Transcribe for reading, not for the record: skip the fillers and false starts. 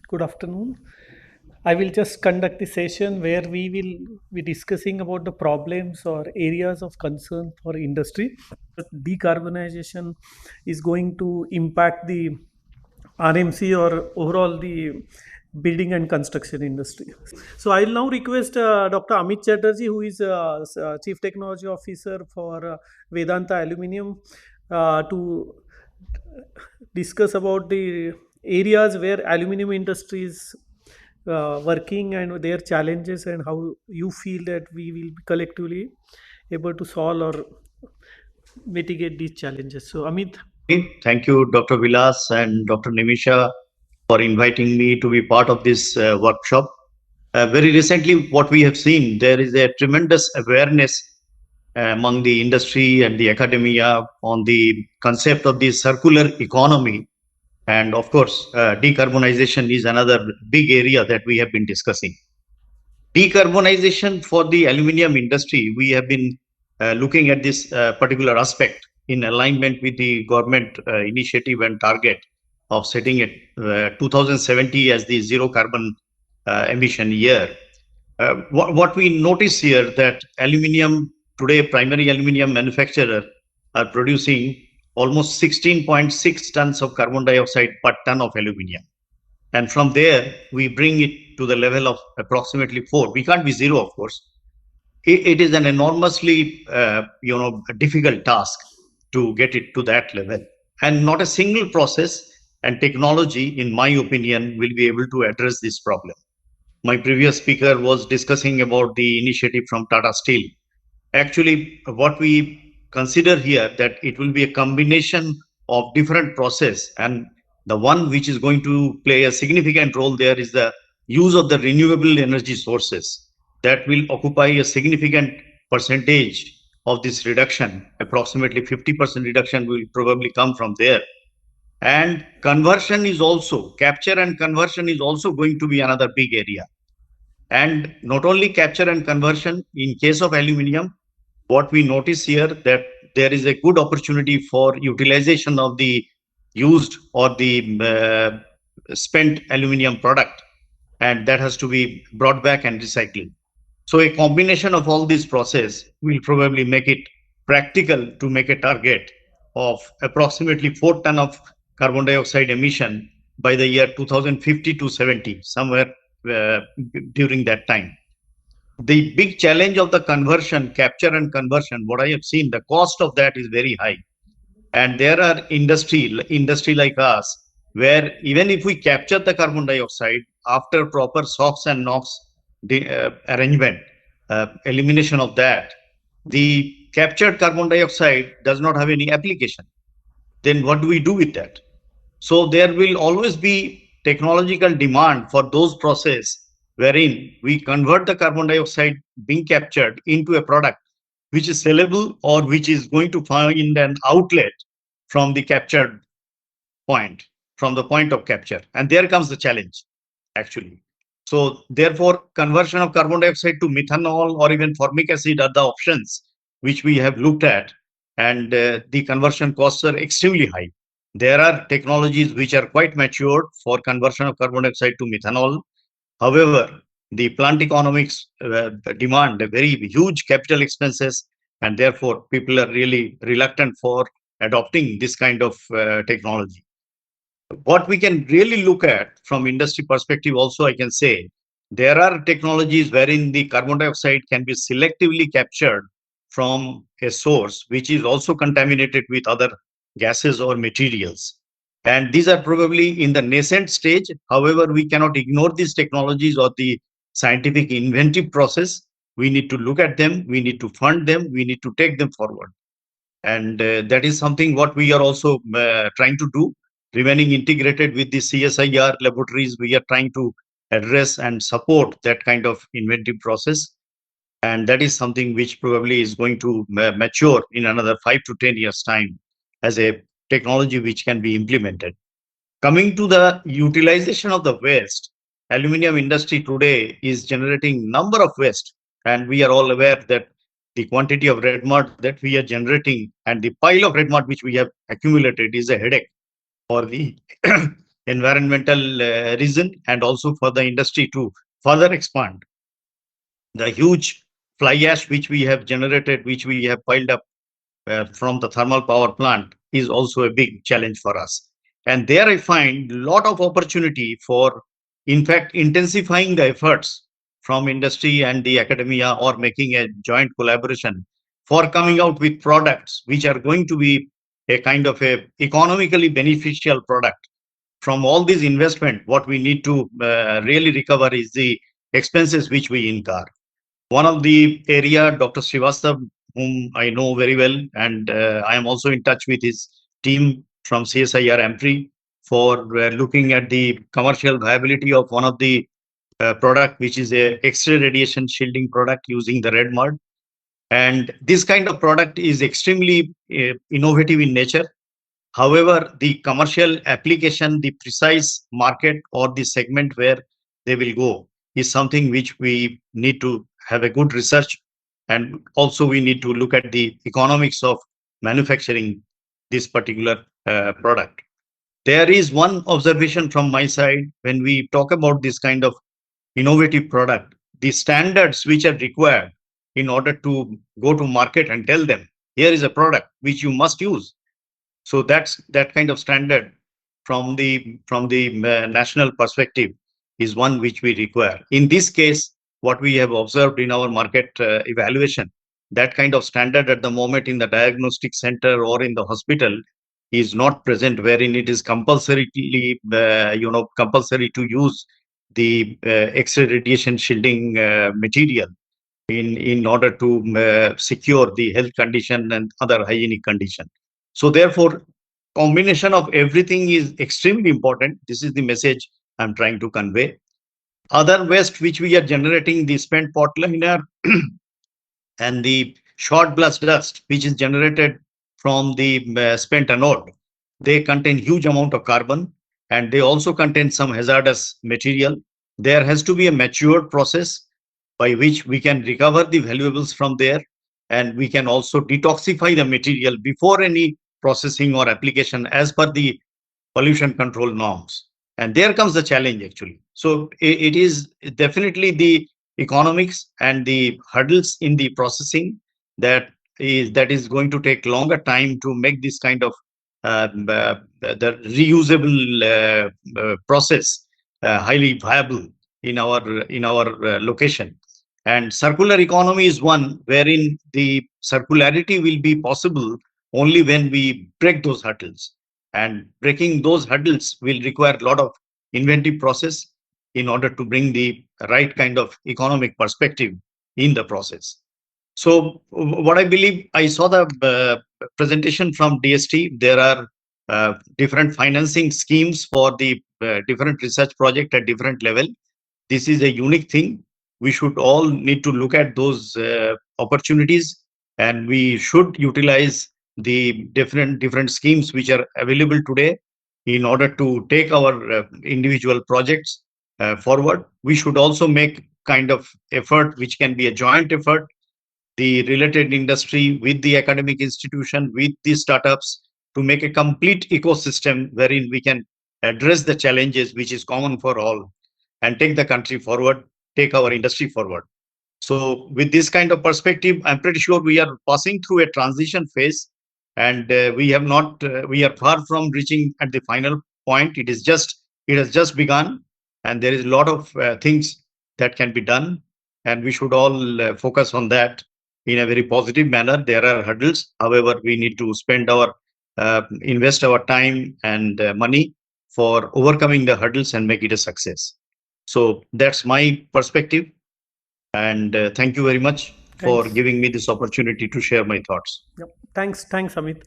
Good afternoon. I will just conduct the session where we will be discussing about the problems or areas of concern for industry. Decarbonization is going to impact the RMC or overall the building and construction industry. So I'll now request Dr. Amit Chatterjee, who is Chief Technology Officer for Vedanta Aluminium, to discuss about the areas where aluminium industry is working and their challenges and how you feel that we will be collectively able to solve or mitigate these challenges. So Amit. Thank you, Dr. Vilas and Dr. Nimisha, for inviting me to be part of this workshop. Very recently, what we have seen, there is a tremendous awareness among the industry and the academia on the concept of the circular economy. And of course, decarbonization is another big area that we have been discussing. Decarbonization for the aluminium industry, we have been looking at this particular aspect in alignment with the government initiative and target of setting it 2070 as the zero carbon emission year. What we notice here that aluminium today, primary aluminium manufacturer are producing almost 16.6 tons of carbon dioxide per ton of aluminium. And from there, we bring it to the level of approximately 4. We can't be zero, of course. It is an enormously, difficult task to get it to that level. And not a single process and technology, in my opinion, will be able to address this problem. My previous speaker was discussing about the initiative from Tata Steel. Actually, what we consider here that it will be a combination of different process, and the one which is going to play a significant role there is the use of the renewable energy sources that will occupy a significant percentage of this reduction. Approximately 50% reduction will probably come from there. And conversion is also, capture and conversion is also going to be another big area. And not only capture and conversion, in case of aluminium, what we notice here that there is a good opportunity for utilization of the used or the spent aluminium product, and that has to be brought back and recycled. So a combination of all this process will probably make it practical to make a target of approximately 4 ton of carbon dioxide emission by the year 2050 to 70, somewhere during that time. The big challenge of the conversion, capture and conversion, what I have seen, the cost of that is very high. And there are industry like us, where even if we capture the carbon dioxide after proper SOx and NOx arrangement, elimination of that, the captured carbon dioxide does not have any application. Then what do we do with that? So there will always be technological demand for those processes wherein we convert the carbon dioxide being captured into a product which is sellable or which is going to find an outlet from the captured point, from the point of capture. And there comes the challenge, actually. So therefore, conversion of carbon dioxide to methanol or even formic acid are the options which we have looked at. And the conversion costs are extremely high. There are technologies which are quite matured for conversion of carbon dioxide to methanol. However, the plant economics demand a very huge capital expenses, and therefore people are really reluctant for adopting this kind of technology. What we can really look at from industry perspective also, I can say, there are technologies wherein the carbon dioxide can be selectively captured from a source which is also contaminated with other gases or materials. And these are probably in the nascent stage. However, we cannot ignore these technologies or the scientific inventive process. We need to look at them, we need to fund them, we need to take them forward. And that is something what we are also trying to do. Remaining integrated with the CSIR laboratories, we are trying to address and support that kind of inventive process. And that is something which probably is going to mature in another 5 to 10 years' time as a technology which can be implemented. Coming to the utilization of the waste, aluminium industry today is generating number of waste, and we are all aware that the quantity of red mud that we are generating and the pile of red mud which we have accumulated is a headache for the environmental reason, and also for the industry to further expand. The huge fly ash which we have generated, which we have piled up from the thermal power plant, is also a big challenge for us. And there I find a lot of opportunity for, in fact, intensifying the efforts from industry and the academia, or making a joint collaboration for coming out with products which are going to be a kind of a economically beneficial product. From all this investment, what we need to really recover is the expenses which we incur. One of the area, Dr. Srivastav, whom I know very well, and I am also in touch with his team from CSIR Ampri for looking at the commercial viability of one of the product, which is a X-ray radiation shielding product using the red mud. And this kind of product is extremely innovative in nature. However, the commercial application, the precise market or the segment where they will go, is something which we need to have a good research. And also we need to look at the economics of manufacturing this particular product. There is one observation from my side: when we talk about this kind of innovative product, the standards which are required in order to go to market and tell them, here is a product which you must use. So that kind of standard from the national perspective is one which we require. In this case, what we have observed in our market evaluation, that kind of standard at the moment in the diagnostic center or in the hospital is not present, wherein it is compulsory to use the X-ray radiation shielding material in order to secure the health condition and other hygienic condition. So therefore, combination of everything is extremely important. This is the message I'm trying to convey. Other waste which we are generating, the spent pot liner and the short blast dust which is generated from the spent anode, they contain huge amount of carbon, and they also contain some hazardous material. There has to be a matured process by which we can recover the valuables from there, and we can also detoxify the material before any processing or application as per the pollution control norms. And there comes the challenge actually. So it is definitely the economics and the hurdles in the processing that is going to take longer time to make this kind of the reusable process highly viable in our location. And circular economy is one wherein the circularity will be possible only when we break those hurdles. And breaking those hurdles will require a lot of inventive process in order to bring the right kind of economic perspective in the process. So what I believe, I saw the presentation from DST. There are different financing schemes for the different research project at different level. This is a unique thing. We should all need to look at those opportunities, and we should utilize the different schemes which are available today in order to take our individual projects forward. We should also make kind of effort which can be a joint effort, the related industry with the academic institution, with the startups, to make a complete ecosystem wherein we can address the challenges which is common for all and take the country forward, take our industry forward. So with this kind of perspective, I'm pretty sure we are passing through a transition phase, and we are far from reaching at the final point. It has just begun, and there is a lot of things that can be done, and we should all focus on that in a very positive manner. There are hurdles. However, we need to invest our time and money for overcoming the hurdles and make it a success. So that's my perspective. And thank you very much for Thanks. giving me this opportunity to share my thoughts. Yep. Thanks, Amit.